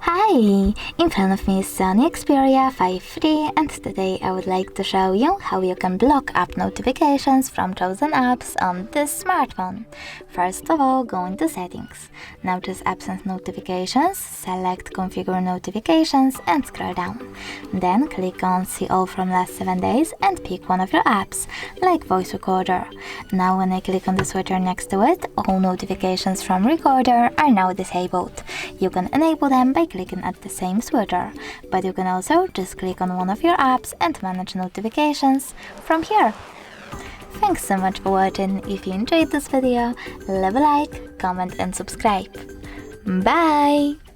Hi! In front of me is SONY Xperia 5.3 and today I would like to show you how you can block app notifications from chosen apps on this smartphone. First of all, go into Settings. Now choose Apps and Notifications, select Configure Notifications and scroll down. Then click on See All from last 7 days and pick one of your apps, like Voice Recorder. Now when I click on the switcher next to it, all notifications from Recorder are now disabled. You can enable them by clicking at the same switcher, but you can also just click on one of your apps and manage notifications from here. Thanks so much for watching. If you enjoyed this video, leave a like, comment and subscribe. Bye!